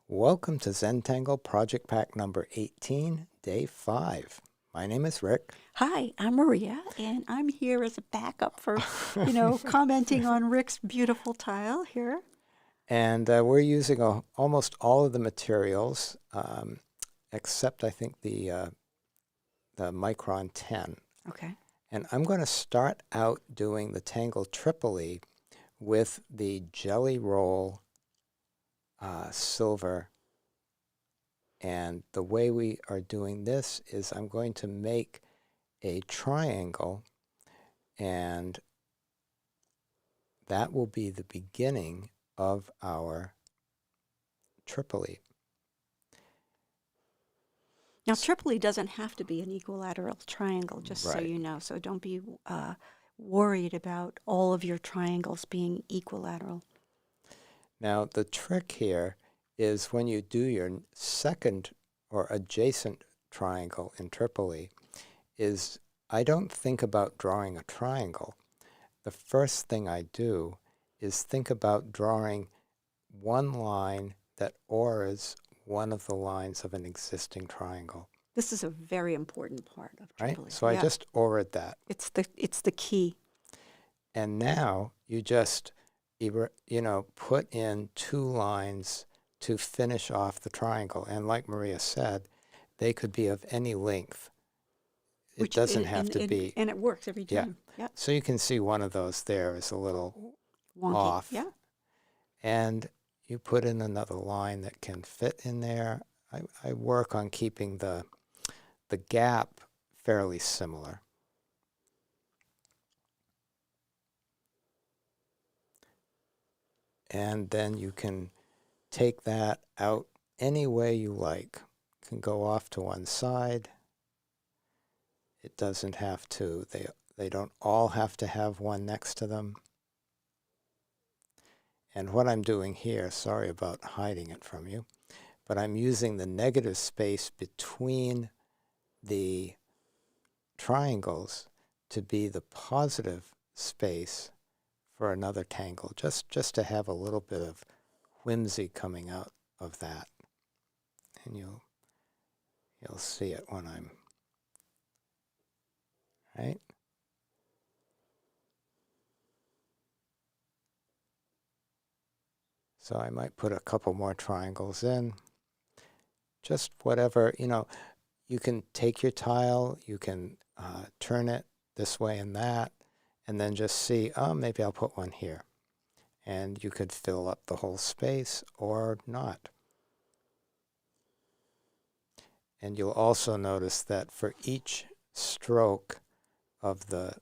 Welcome to Zentangle Project Pack No.18, Day 5. My name is Rick. Hi, I'm Maria, and I'm here as a backup for, commenting on Rick's beautiful tile here. And we're using almost all of the materials, except I think the Micron 10. Okay. And I'm going to start out doing the Tangle Tripoli with the Jelly Roll silver. And the way we are doing this is I'm going to make a triangle, and that will be the beginning of our Tripoli. Now, Tripoli doesn't have to be an equilateral triangle, just Right. so you know. So don't be worried about all of your triangles being equilateral. Now, the trick here is when you do your second or adjacent triangle in Tripoli is I don't think about drawing a triangle. The first thing I do is think about drawing one line that auras one of the lines of an existing triangle. This is a very important part of Tripoli. Right? So I just auraed that. It's the key. And now you just put in two lines to finish off the triangle. And like Maria said, they could be of any length. It doesn't have to be. And it works every time. Yeah. So you can see one of those there is a little wonky. Off. Yeah. And you put in another line that can fit in there. I work on keeping the gap fairly similar. And then you can take that out any way you like. It can go off to one side. It doesn't have to. They don't all have to have one next to them. And what I'm doing here, sorry about hiding it from you, but I'm using the negative space between the triangles to be the positive space for another tangle, just to have a little bit of whimsy coming out of that. And you'll see it when I'm, right? So I might put a couple more triangles in. Just whatever, you can take your tile, you can turn it this way and that, and then just see, maybe I'll put one here. And you could fill up the whole space or not. And you'll also notice that for each stroke of the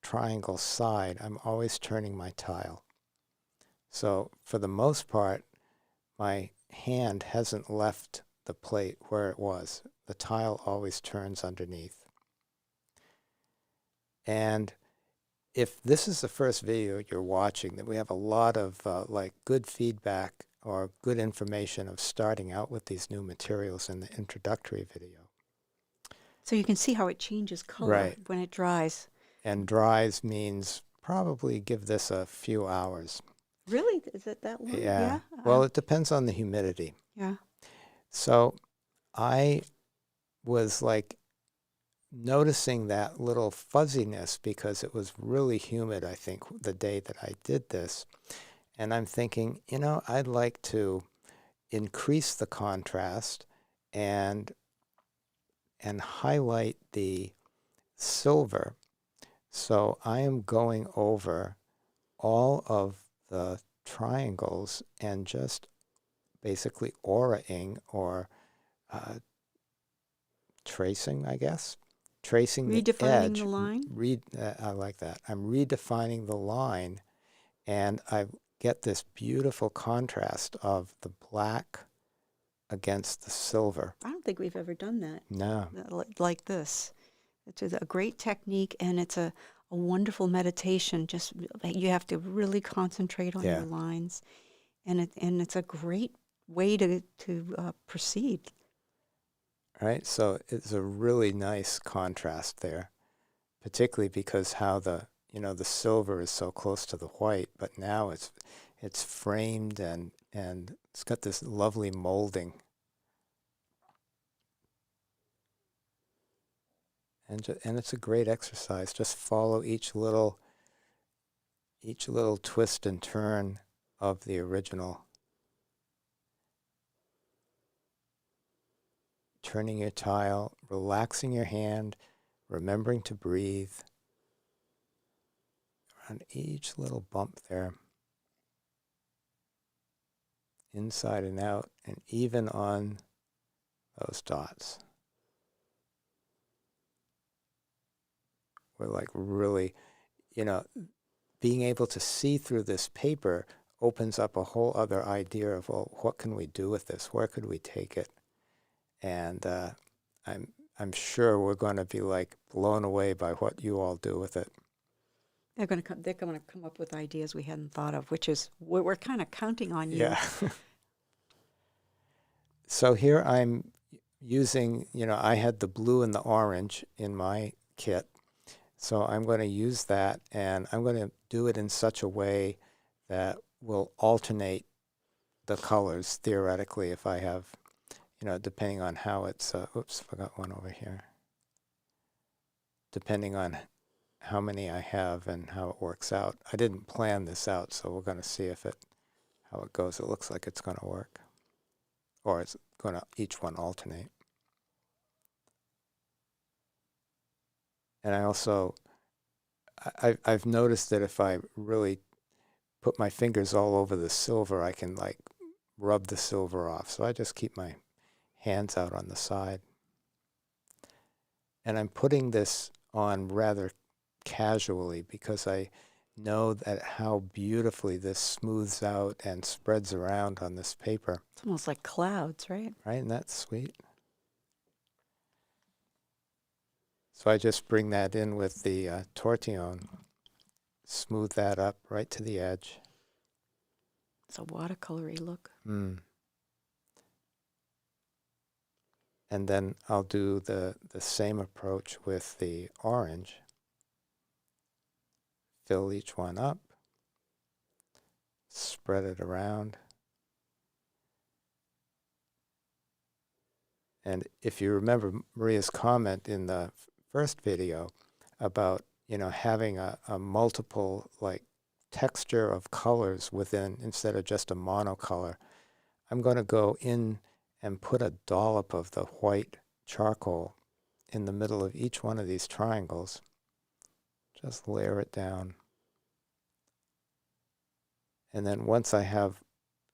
triangle side, I'm always turning my tile. So for the most part, my hand hasn't left the plate where it was. The tile always turns underneath. And if this is the first video you're watching, that we have a lot of good feedback or good information of starting out with these new materials in the introductory video. So you can see how it changes color when it dries. And dries means probably give this a few hours. Really? Is it that long? Yeah. Well, it depends on the humidity. Yeah. So I was noticing that little fuzziness because it was really humid, I think, the day that I did this. And I'm thinking, I'd like to increase the contrast and highlight the silver. So I am going over all of the triangles and just basically auraing or tracing, I guess. Tracing the edge. Redefining the line? I like that. I'm redefining the line, and I get this beautiful contrast of the black against the silver. I don't think we've ever done that. No. Like this. It's a great technique, and it's a wonderful meditation. Just you have to really concentrate on your lines, and it's a great way to proceed. Right, so it's a really nice contrast there, particularly because how the silver is so close to the white, but now it's framed and and it's got this lovely molding. And it's a great exercise. Just follow each little twist and turn of the original. Turning your tile, relaxing your hand, remembering to breathe around each little bump there, inside and out, and even on those dots. We're like really, being able to see through this paper opens up a whole other idea of, well, what can we do with this? Where could we take it? And I'm sure we're going to be like blown away by what you all do with it. They're going to come up with ideas we hadn't thought of, which is we're kind of counting on you. Yeah. So here I'm using, I had the blue and the orange in my kit. So I'm going to use that, and I'm going to do it in such a way that will alternate the colors, theoretically, if I have, depending on how it's, oops, forgot one over here. Depending on how many I have and how it works out. I didn't plan this out, so we're going to see how it goes. It looks like it's going to work. Or it's going to each one alternate. And I also, I've noticed that if I really put my fingers all over the silver, I can like rub the silver off. So I just keep my hands out on the side. And I'm putting this on rather casually because I know that how beautifully this smooths out and spreads around on this paper. It's almost like clouds, right? Right, and that's sweet. So I just bring that in with the tortillon, smooth that up right to the edge. It's a watercolory look. And then I'll do the same approach with the orange. Fill each one up, spread it around. And if you remember Maria's comment in the first video about, having a multiple like texture of colors within instead of just a monocolor, I'm going to go in and put a dollop of the white charcoal in the middle of each one of these triangles. Just layer it down. And then once I have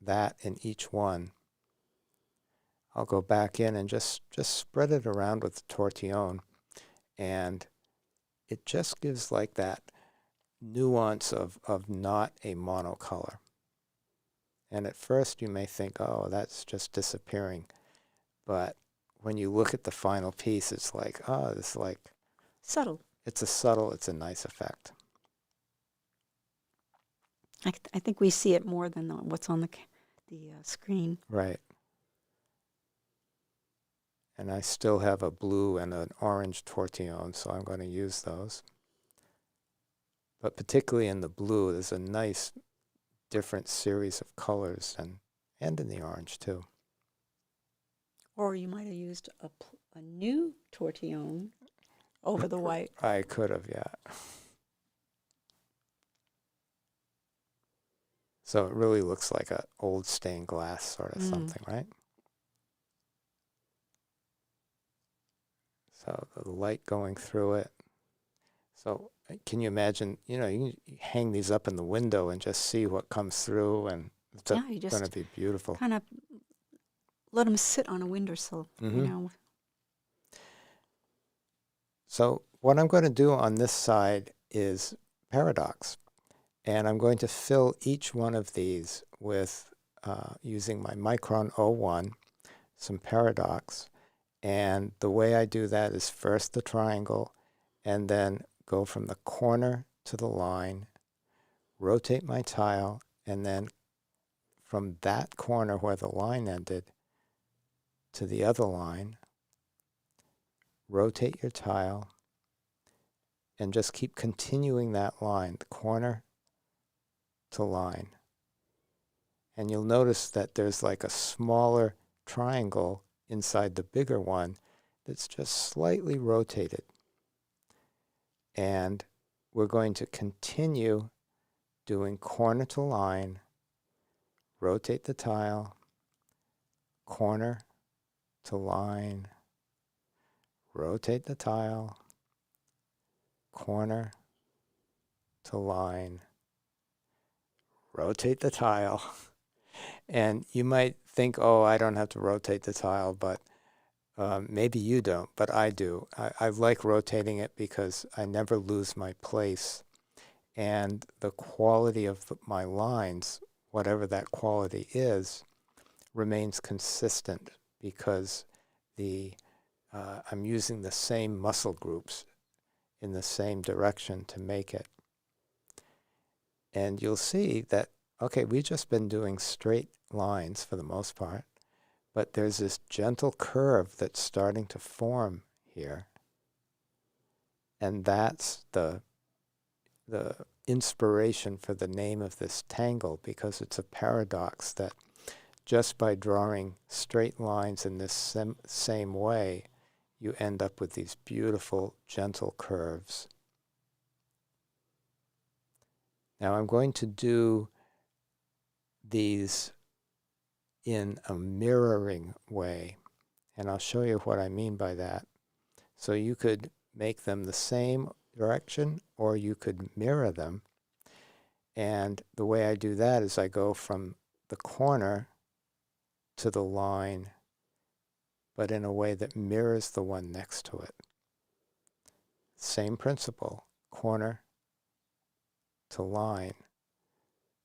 that in each one, I'll go back in and just spread it around with the tortillon. And it just gives like that nuance of not a monocolor. And at first you may think, oh, that's just disappearing. But when you look at the final piece, it's like, oh, it's like... Subtle. It's a nice effect. I think we see it more than what's on the screen. Right. And I still have a blue and an orange tortillon, so I'm going to use those. But particularly in the blue, there's a nice different series of colors, and in the orange too. Or you might have used a new tortillon over the white. I could have, yeah. So it really looks like an old stained glass sort of something, right? So the light going through it. So can you imagine, you can hang these up in the window and just see what comes through, and it's going to be beautiful. Kind of let them sit on a windowsill, So what I'm going to do on this side is paradox. And I'm going to fill each one of these with, using my Micron 01, some paradox. And the way I do that is first the triangle, and then go from the corner to the line, rotate my tile, and then from that corner where the line ended to the other line, rotate your tile, and just keep continuing that line, the corner to line. And you'll notice that there's like a smaller triangle inside the bigger one that's just slightly rotated. And we're going to continue doing corner to line, rotate the tile, corner to line, rotate the tile, corner to line, rotate the tile. And you might think, oh, I don't have to rotate the tile, but maybe you don't, but I do. I like rotating it because I never lose my place. And the quality of my lines, whatever that quality is, remains consistent because I'm using the same muscle groups in the same direction to make it. And you'll see that, okay, we've just been doing straight lines for the most part, but there's this gentle curve that's starting to form here. And that's the inspiration for the name of this tangle, because it's a paradox that just by drawing straight lines in this same way, you end up with these beautiful, gentle curves. Now I'm going to do these in a mirroring way, and I'll show you what I mean by that. So you could make them the same direction, or you could mirror them. And the way I do that is I go from the corner to the line, but in a way that mirrors the one next to it. Same principle, corner to line,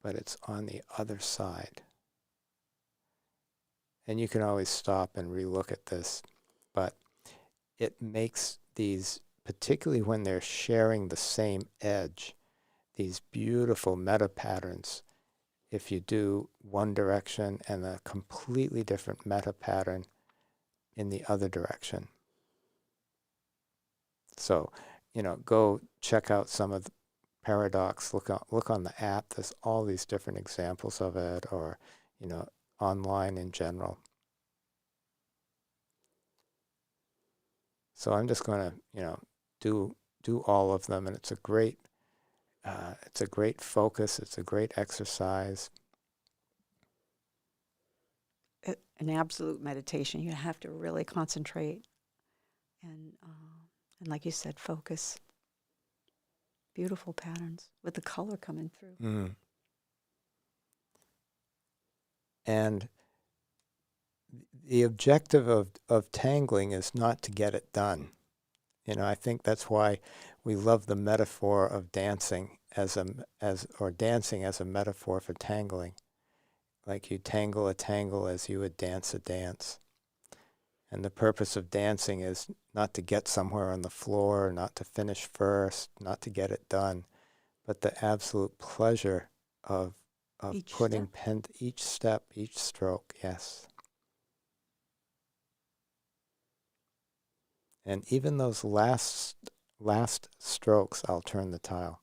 but it's on the other side. And you can always stop and relook at this, but it makes these, particularly when they're sharing the same edge, these beautiful meta patterns. If you do one direction and a completely different meta pattern in the other direction. So, go check out some of the Paradox. Look on the app. There's all these different examples of it, or, online in general. So I'm just going to, do all of them, and it's a great focus. It's a great exercise. An absolute meditation. You have to really concentrate, and like you said, focus. Beautiful patterns with the color coming through. Mm. And the objective of tangling is not to get it done. I think that's why we love the metaphor of dancing dancing as a metaphor for tangling. Like you tangle a tangle as you would dance a dance. And the purpose of dancing is not to get somewhere on the floor, not to finish first, not to get it done, but the absolute pleasure of putting pen to each step, each stroke, yes. And even those last strokes, I'll turn the tile.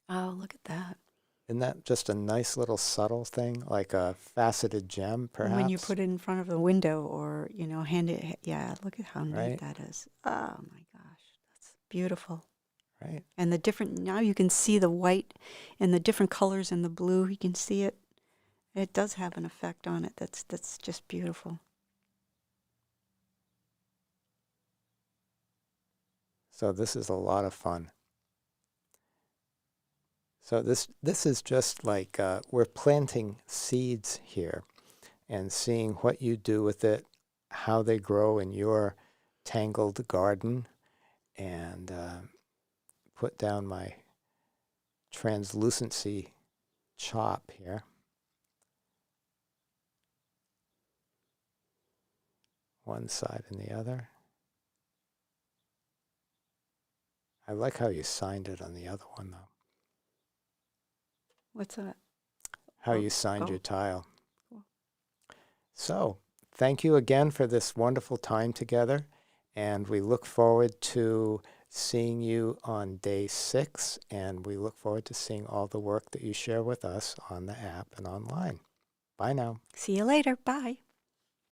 Oh, look at that. Isn't that just a nice little subtle thing, like a faceted gem, perhaps? When you put it in front of the window, or, hand it, look at how Right. neat that is. Oh my gosh, that's beautiful. Right. And now you can see the white and the different colors and the blue. You can see it. It does have an effect on it. That's just beautiful. So this is a lot of fun. So this is just like we're planting seeds here and seeing what you do with it, how they grow in your tangled garden, and put down my translucency chop here. One side and the other. I like how you signed it on the other one, though. What's that? How you signed your tile. Cool. So, thank you again for this wonderful time together, and we look forward to seeing you on day 6, and we look forward to seeing all the work that you share with us on the app and online. Bye now. See you later. Bye.